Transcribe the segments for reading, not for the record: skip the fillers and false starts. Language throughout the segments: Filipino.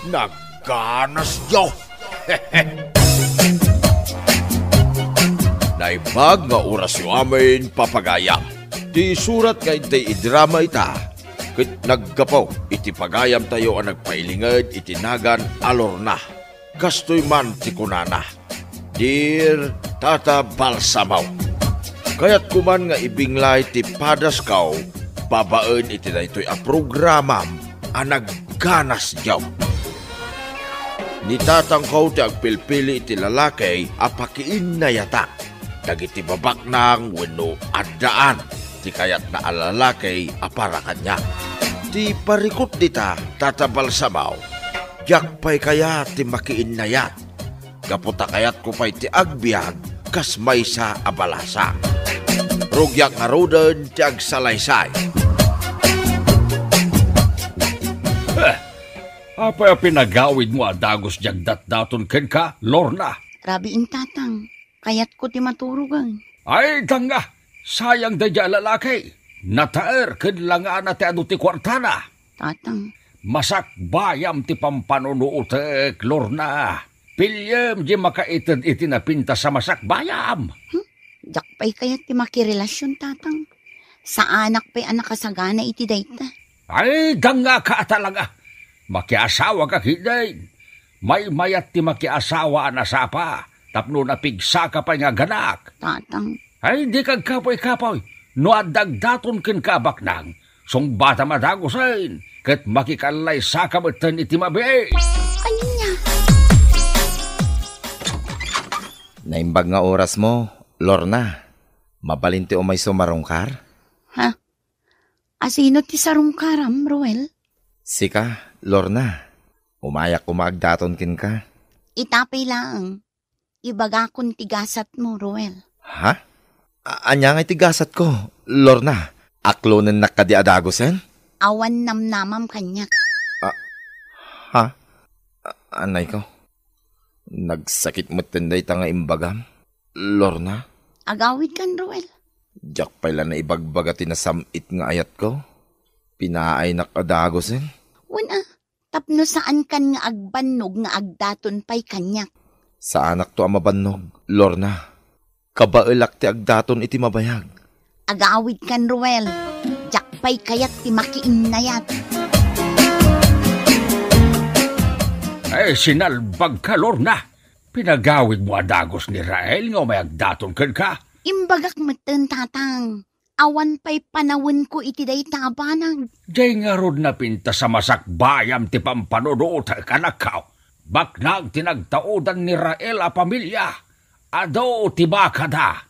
Nagganas yaw. Naibag nga oras yung amin papagayam. Di surat nga iti idrama ita. Kit naggapaw, iti pagayam tayo ang nagpailingad itinagan Alorna. Kastoy man ti kunana. Dear Tata Balsamaw. Kaya't kuman nga ibinglay ti padaskaw, babaan iti na ito'y a programam ang nagganas yaw. Ni tatang ko ti agpilpili iti lalaki apakiin na yata. Dagiti babak nang weno addaan ti kayat na alalaki apara kanya. Ti parikot dita tatabal samaw. Yakpay kaya ti makiin na yat. Gaputa kayat ko pa'y ti agbiag kas may sa abalasa. Rugyak nga rodan ti agsalaysay. Apay pinagawid mo adagos jagdat daton ken ka, Lorna? Rabiin tatang, kayat ko ti maturugan. Ay, tanga, sayang dadya lalaki. Nataer ken lang na ti anu ti kwartana. Tatang, Masak bayam ti pampanunuutek, Lorna. Pilyem di makaited iti napinta sa masak bayam. Jakpay kayat ti makirelasyon tatang. Sa anak pa'y anak kasagana iti dayta. Ay, danga ka talaga. Makiasawa ka hiday. May mayat ti makiasawa na sapa. Tapno napigsa ka pa nga ganak. Tatang, Ay, di kag kapoy-kapoy. No adagdaton ken kabak nang. Song bata madagosain. Ket makikalay sa kamatan iti mabi. anya? Naimbag nga oras mo, Lorna. Mabalinti o may sumarungkar? Ha? Asino ti sarungkaram, Roel? Sika, Lorna. Umayak kumagdaton kin ka. Itapay lang. Ibaga kong tigasat mo, Roel. Ha? Anya nga tigasat ko, Lorna. Aklonen nakadi adagosen? Awan namnamam kanya. Ha? Anay ko. Nagsakit mo tinday ta nga imbagam, Lorna. Agawid kan, Roel. Diyak pala na ibagbagati na samit nga ayat ko. Pinaay nakadagosen. Una, tapno saan kan nga agbannog nga agdaton pa'y kanyak. Sa anak to ang mabannog, Lorna. Kabaelak ti agdaton iti mabayag. Agawid kan, Roel. Jakpay kayat ti makiinnayat. Ay, sinalbag ka, Lorna. Pinagawid mo adagos ni Rael nga may agdaton ken ka. Imbagak meten tatang. Awan pa'y panawin ko iti day tabanang. Jay nga rod na pinta sa masak bayam ti pampanunuot kanakaw. Baknag tinagtaudan ni Rael a pamilya. Ado ti bakada.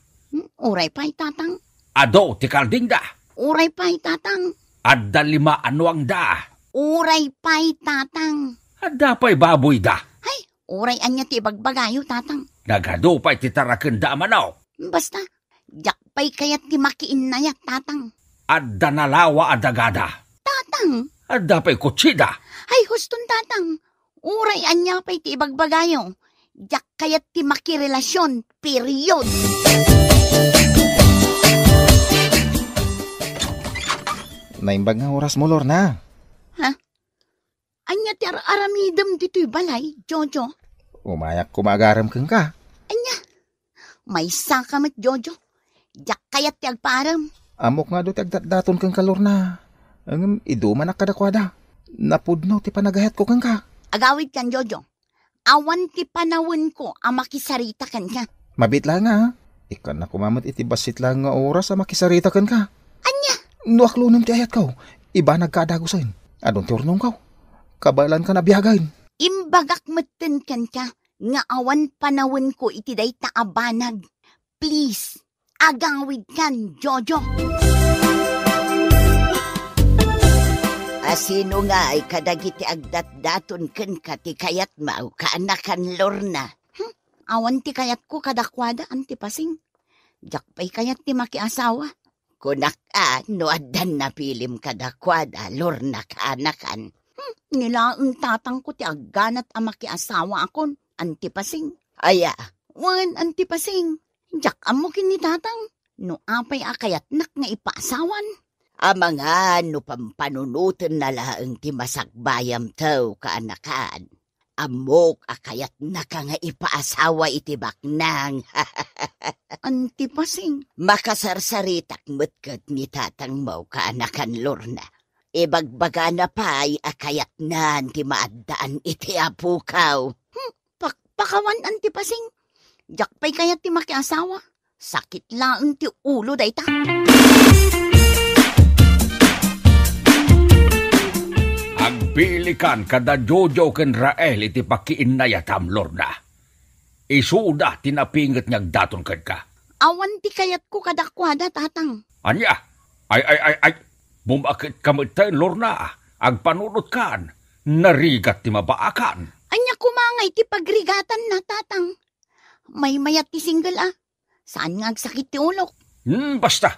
Uray pa'y tatang. Ado ti kaldingda. Uray pa'y tatang. Adda lima anuang da. Uray pa'y tatang. Adda pa'y baboy da. Ay, uray anya ti bagbagayo tatang. Nagado pa'y ti taraken da manaw. Basta, jakpay kayat ti makiinnayat tatang. Adda nalawa adagada. Tatang. Adda pa'y kutsida. Ay, huston tatang. Uray anya pa'y ti bagbagayo. Jak kayat ti makirelasyon. Period. Naimbag nga oras mo, Lorna. Ha? Anya ti aramidem dito'y balay, Jojo. Umayak kumagaram kang ka. Anya, may sakamat, Jojo. Jak kayat ti agparam. Amok nga do ti agdatdaton kang ka, Lorna. Ang iduman akadakwada. Napudno ti panagahet ko kang ka. Agawid kan, Jojo. Awan ti panawin ko ang makisarita kan ka. Mabit lang nga. Ikan na kumamat iti basit lang nga oras sa makisarita kan ka. Anya? No aklunem ti ayat kaw. Iba nagkadagusin. Adon ti ornong kaw. Kabalan ka na biyagain. Imbagak meten kan ka. Nga awan panawin ko iti day taabanag. Please, agawid kan, Jojo. Asino nga ay kadagiti agdat-daton ken ka ti kayat mau kaanakan Lorna. Awan ti kayat ko kadakwada antipasing. Jakpay kayat ti makiasawa. Kunak no addan na pilim kadakwada Lorna kaanakan. Nilaang tatang ko ti agganat ang makiasawa akon antipasing. Aya, wan antipasing. Jak amo kini tatang. No apay akayat nak nga ipaasawan. Amangan no pampanunutan na laang ti masakbayam taw kaanakan. Amok akayat na ka nga ipaasawa iti baknang. Anti pasing. Makasarsaritak metket ni tatang mo kaanakan Lorna. Ibagbaga na pa'y akayat na ti maaddaan iti apukaw. Pakawan anti pasing. Jakpay kayat ti makiasawa. Sakit lang ti ulo dayta. Agpilikan kada Jojo ken Rael iti pakiinayatam, Lorna. Isuda tinapinget niyag daton ken ka. Awan ti kayat ko kadakwada, tatang. Anya? Ay. Bumakit kamitayin, Lorna. Agpanunot kan. Narigat ti mabaakan. Anya kumangay ti pagrigatan na, tatang. May mayat ti single Saan nga agsakit ti ulok? Basta.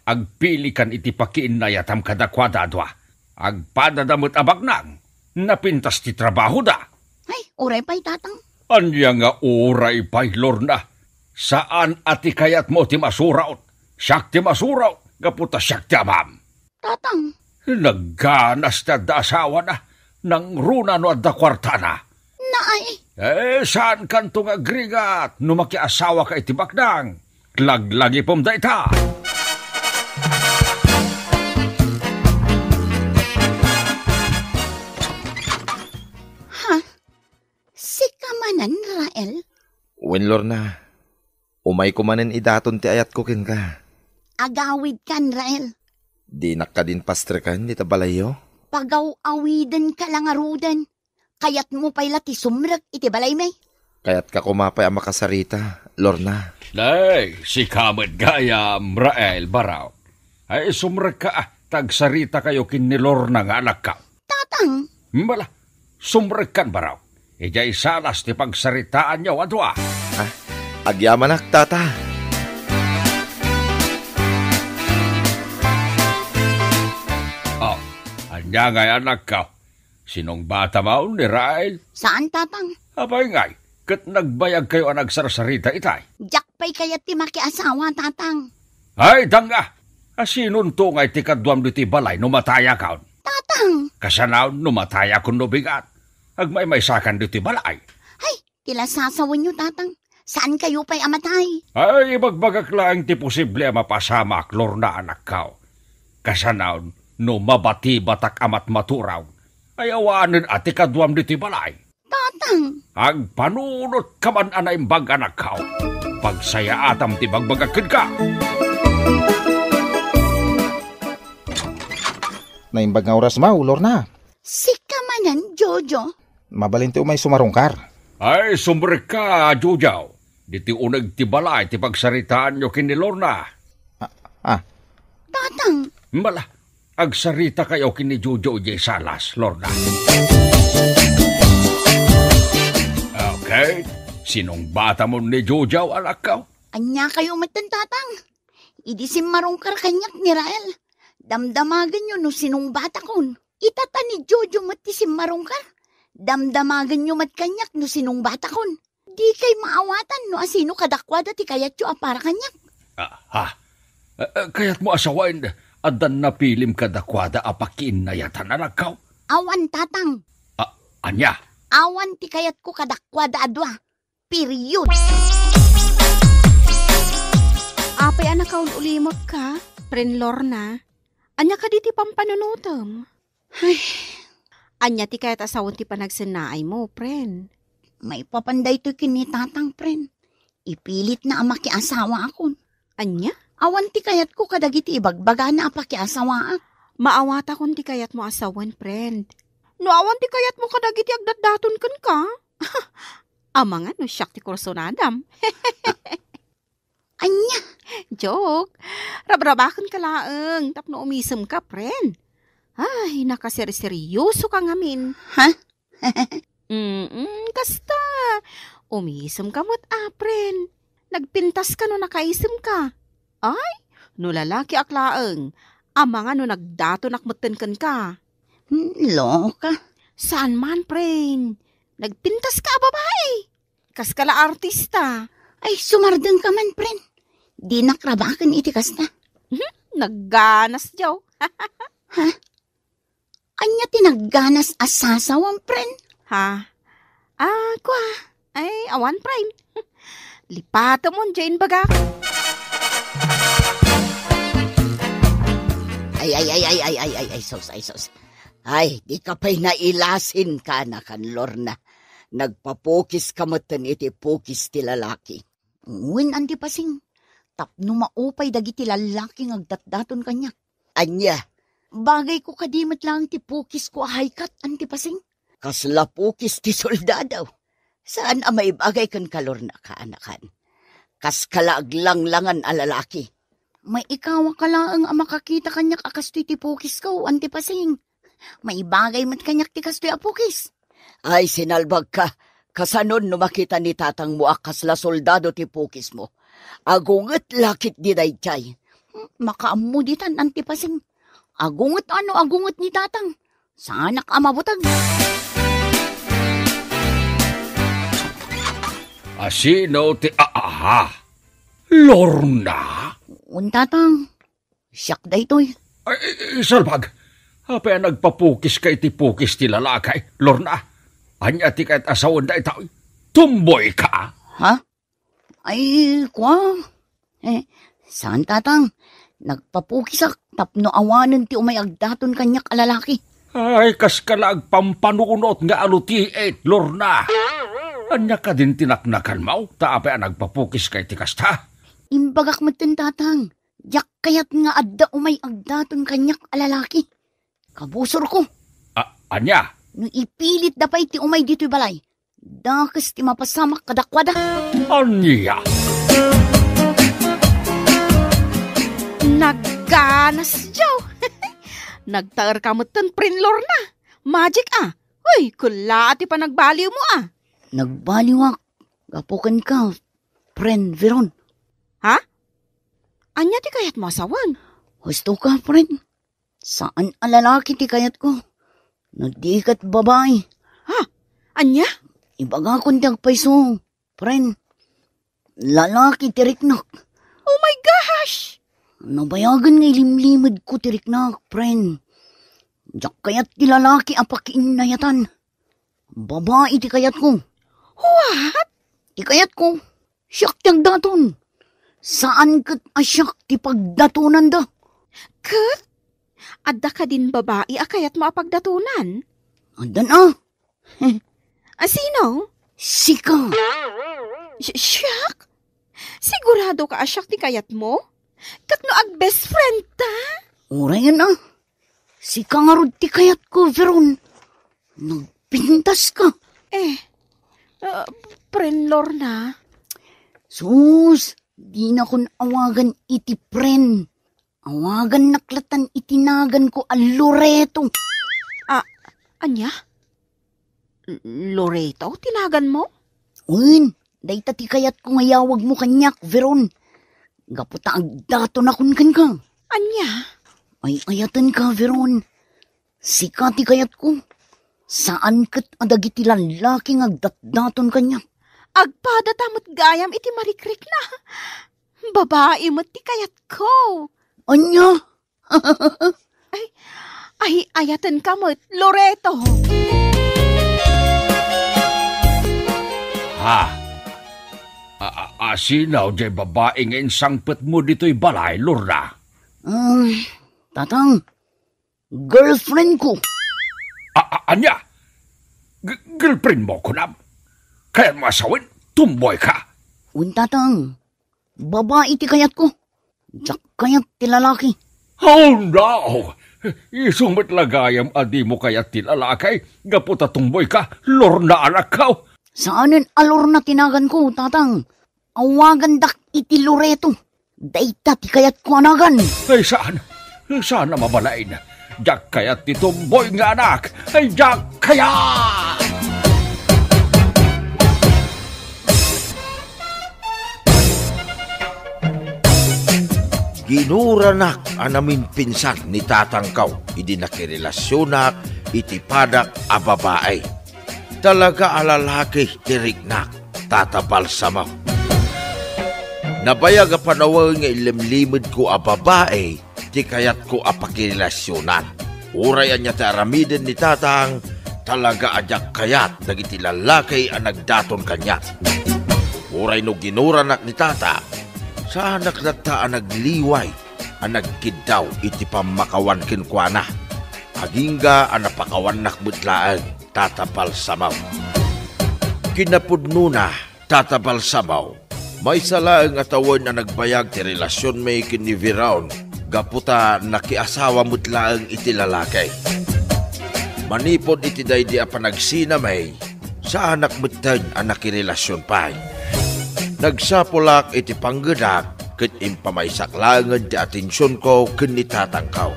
Agpilikan iti pakiinayatam kadakwada adwa. Agpadadamot abagnang. Napintas ti trabaho da. Ay, uray pa'y tatang. Anya nga uray pa'y, Lorna. Saan ati kayat mo ti masuraot? Siyak ti masuraot. Gaputa siyak ti amam. Tatang. Nagganas na da asawa na. Nang runa no adda kwartana. Naay. Saan kanto nga agrigat? Numaki asawa ka iti baknang. Laglagi pom da ita. Sikamanan, Rael? Wen Lorna, umay kumanen idaton ti ayat ko ken ka. Agawid kan, Rael. Di nakadin pastre kan di tabalayo? Pagaw-awiden ka lang arudan. Kayat mo pa'y lati sumrag iti balay may. Kayat ka kumapay ang makasarita, Lorna. Nay, si Kamed Gayam, Rael Baraw. Ay sumrag ka tagsarita kayo kin ni Lorna nga anak ka. Tatang. Bala, sumrag kan Baraw. Ijay salas ti pagsaritaan niyo adwa. Agyamanak, tata. Anya ngay anak ka. Sinong bata mo ni Rael? Saan, tatang? Abay ngay, kat nagbayag kayo ang nagsarsarita itay. Jakpay kayat ti makiasawa, tatang. Ay, danga! Asinunto ngay ti kadwam di ti balay numataya kaon. Tatang. Kasanaw numataya kun nubigat. Agmay sakan di ti balay. Ay, tila sasawan nyo, tatang. Saan kayo pa'y amatay? Ay, ibagbagak lang ti posible mapasamak, Lorna anak kao. Kasanaw, no mabati batak amat maturaw. Ay awanin ati kadwam di ti balay. Tatang. Agpanunot ka man anay bag anak kao. Pagsaya atam ti bagbagakid ka. Naimbag nga oras mau, Lorna. Sikamanan, Jojo. Mabalinti umay sumarungkar. Ay, sumrek ka, Jujaw. Di ti unag ti balay ti pagsaritaan nyo kin ni Lorna. Tatang. Mala, agsarita kayo kin ni Jojo J. Salas, Lorna. Okay, sinong bata mo ni Jojo, anak ka? Anya kayo matan, tatang. Idisim marungkar kanyak ni Rael. Damdamagan nyo no sinong bata kon. Itata ni Jojo matisim marungkar. Damdamagan nyo mat kanyak no sinong bata kon. Di kay maawatan no asino kadakwada ti kayat yo para kanyak. Kaya't mo asawain, adan na pilim kadakwada apakin na yatan anak ka? Awan, tatang. Anya? Awan ti kayat ko kadakwada adwa. Period. Apay anak kaun ulimot ka, Pren Lorna. Anya ka di ti pampanunutom. Ay, Anya ti kayat asawon ti panagsinaay mo, Pren. may papanday to kini tatang, pren. Ipilit na amaki asawa akon. Anya? Awan ti kayat ko kadagiti ibagbaga na apaki asawa ak. Maawata kon ti kayat mo asawan, friend. No awan ti kayat mo kadagiti agdatdaton kan ka. Amangan no siyak ti kursonadam. Anya? Joke. Rabrabakan ka laeng. Tapno umisem ka, friend. Ay, nakaseri-seryoso ka ngamin. Ha? Kasta. Umisem ka mo't friend. Nagpintas ka no nakaisem ka. Ay, no lalaki aklaeng. Amangan no nagdato nakmeten kan ka. Loka. Saan man, friend? Nagpintas ka, babae. Kas kala artista. Ay, sumardeng ka man, pren. Di nakrabakan iti kasta. Nagganas, Joe. Anya tinagganas asasawan, pren? Ha? Kwa. Ay, awan, pren. Lipato mo, Jane baga. Ay, sos. Ay, di ka pa'y nailasin ka na kan Lorna. Nagpapukis ka matan iti pukis ti lalaki. Uwin, andi pasing. Tapno maupay dagiti lalaki ngagdatdaton kanya. Anya, bagay ko kadimit lang ti pukis ko ahaykat, andi pasing. Kasla pukis ti soldadaw. Saan may bagay kan Lorna ka, anakan? Kas kalaaglang-langan a lalaki. May ikaw ka lang ang makakita kanyak akas ti pukis ko, andi pasing. May bagay mat kanyak ti kastoy apukis. Ay, sinalbag ka. Kasanon no makita ni tatang mo akas la soldado ti pukis mo. Agunget lakit di dayjay. Makaamu ditan antipasing. Agunget ni tatang. Sanak amabutag. Asino ti Lorna? Tatang. Siyak daytoy. Ay, salbag. Apay nagpapukis kay ti pukis ti lalakay, Lorna. Anya ti kahit asawan da itaw. Tumboy ka? Ha? Ay, kwa. Saan tatang? Nagpapukisak, tapno awanan ti umayagdaton kanyak alalaki. Ay, kas kalag pampanunot nga alutiit, Lorna. Anya ka din tinaknakan mo, taapay nagpapukis kay ti kasta. Imbagak matin tatang. Yak kayat nga adda umayagdaton kanyak alalaki. Kabusor ko. Anya? No ipilit dapay ti umay dito'y balay. Dakas ti mapasamak kadakwada. Anya? Nagganas, Jow. Nagtaar ka mo tan, prin Lorna. Magic Uy, kula ati pa nagbaliw mo Nagbaliwak. Gapukan ka, pren Veron. Ha? Anya ti kayat mo asawan? Gusto ka, pren. Saan alalaki ti kayat ko? Nadikat babae. Ha? Anya? Ibaga kong tagpaiso. Pren, lalaki tiriknak. Oh my gosh! Nabayagan nga ilimlimad ko tiriknak, pren. Diyak kayat ti lalaki apakin nayatan. Babae ti kayat ko. What? Ti kayat ko. Siyak tiyagdaton. Saan kat asyak ti pagdatunan da? Kat? Adda ka din babae akayat maapagdatunan? Adan Sino? Sika. Siyak? Sigurado ka asyak ti kayat mo? Katno ag best friend ta? Urayan Sika nga rod ti kayat ko, Veron. Nagpintas ka. Pren Lorna? Sus, di na kon awagan iti pren. Awagan naklatan itinagan ko al Loreto. Anya? Loreto, tinagan mo? Uy, dayta ti kayat ko ngayawag mo kanyak, Veron. Gaputa agdato na kun kan ka. Anya? Ay ayatan ka, Veron. Sika ti kayat ko. Saan kat adagiti lalaki agdatdaton kanya? Agpada tamot gayam iti marikrik na. Babae mo ti kayat ko. Anya? Ay, ayatan ka mo, Loreto. Ha? Asinaw jay babae nga insangpet mo dito'y balay, Lorna? Tatang, girlfriend ko. Anya? Girlfriend mo ko na? Kaya mo asawin, tumboy ka. Tatang, babae ti kayat ko. Diyak kayat ti lalaki. Oh no! Isumit lagayam adi mo kayat ti lalaki. Gaputa tumboy ka, Lorna anak ka. Saanin alor na tinagan ko, tatang? Awagan dak iti Loreto. Dayta ti kayat ko anagan. Ay saan? Saan na mabalain? Diyak kayat ti tumboy nga anak. Ay diyak kayat! Ginuranak anamin pinsan ni tatangkaw, idi nakirelasyonak, iti padak a babae. Talaga alalaki tiriknak, tatabal samaw. Nabayag a panawag nga ilimlimid ko a babae, di kayat ko apakirelasyonan. Uray niya ti aramiden ni tatang, talaga ajak kayat dagiti lalaki ang nagdaton kanya. Uray no ginuranak ni tata, sa anak nata ang nagliway, ang nagkidaw iti pamakawan kinkwana. Agingga ang napakawan nakbutlaan, tatapal samaw. Kinapudno na, tatapal samaw. May salaang atawan na nagbayag ti relasyon may kiniviraon, gaputa nakiasawa mutlaang iti lalaki. Manipod iti daydi a panagsinamay, sa anak mutag ang nakirelasyon pa'y. Nagsapulak iti panggedak, ket impamaysaklangan ti atensyon ko kinitatangkaw.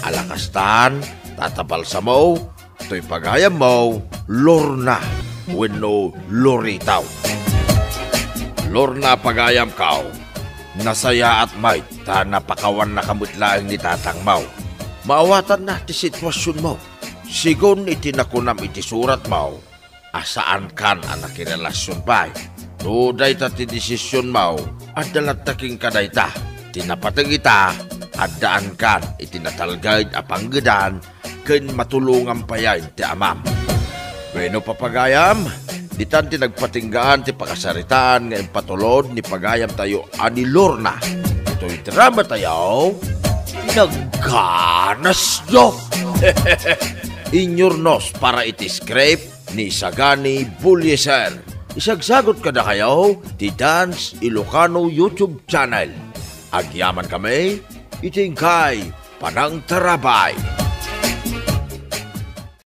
Alakastan, tatabal sa mo, to'y pagayam mo, Lorna, wenno Loritaw. Lorna pagayam kaw, nasaya at may, ta napakawan na kamutlaang ni tatang mau. Maawatan na ti sitwasyon mo. Sigon iti nakunam iti surat mo, asaan kan ang nakirelasyon pa'y. No dayta ti desisyon mo, at dalat taking kadayta. Tinapatag ita, at daan kan iti natalgay a panggedan, ken matulungan pa yan ti amam. Bueno papagayam, ditan ti nagpatinggaan ti pakasaritaan nga impatulod ni pagayam tayo ani Lorna. Ito'y drama tayo, nagganas nyo! Inyornos para iti script ni Sagani Bulyeser. Isagsagot ka na kayo ti Dance Ilocano YouTube channel. Agyaman kami, itingkay Panang Tarabay.